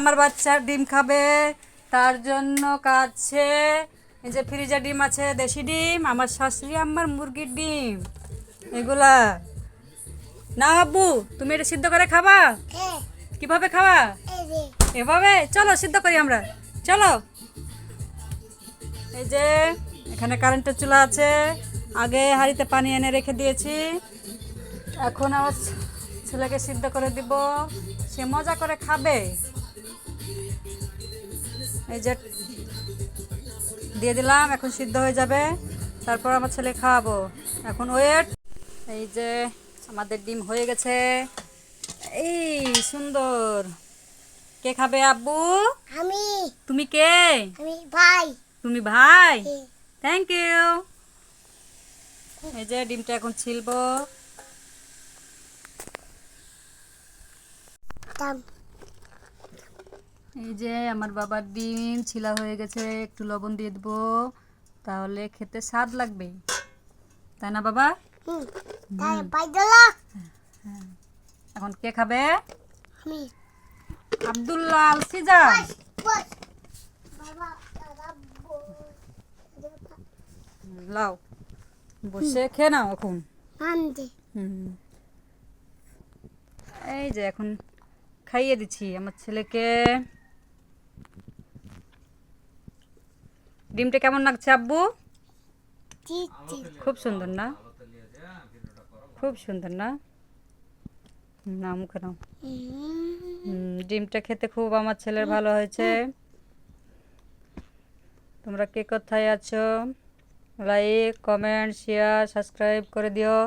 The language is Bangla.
আমার বাচ্চা ডিম খাবে, তার জন্য কাছে এই যে ফ্রিজে ডিম আছে, দেশি ডিম, আমার শাশুড়ি আমার মুরগির ডিম এগুলা। না আব্বু, তুমি এটা সিদ্ধ করে খাবা? কিভাবে খাবা? এভাবে? চলো সিদ্ধ করি আমরা, চলো। এই যে এখানে কারেন্টের চুলা আছে, আগে হাঁড়িতে পানি এনে রেখে দিয়েছি। এখন আমার ছেলেকে সিদ্ধ করে দিব, সে মজা করে খাবে। এই যে দিয়ে দিলাম, এখন সিদ্ধ হয়ে যাবে, তারপর আমার ছেলে খাওয়াবো। এখন ওয়েট। এই যে আমাদের ডিম হয়ে গেছে, এই সুন্দর। কে খাবে আব্বু? আমি। তুমি কে? আমি ভাই। তুমি ভাই? Thank you. এই যে ডিমটা এখন ছিলবো। এই যে আমার বাবার ডিম ছিলা হয়ে গেছে, একটু লবণ দিয়ে দেবো, তাহলে খেতে স্বাদ লাগবে, তাই না বাবা? এখন কে খাবে? আমি। আব্দুল্লাহ আল সিজান। লাও, বসে খেয়ে নাও এখন। হুম। এই যে এখন খাইয়ে দিচ্ছি আমার ছেলেকে। ডিমটা কেমন লাগছে আব্বু? খুব সুন্দর না? খুব সুন্দর না? না মুখে নাও। ডিমটা খেতে খুব আমার ছেলের ভালো হয়েছে। তোমরা কে কোথায় আছো? লাইক, কমেন্ট, শেয়ার, সাবস্ক্রাইব করে দিও।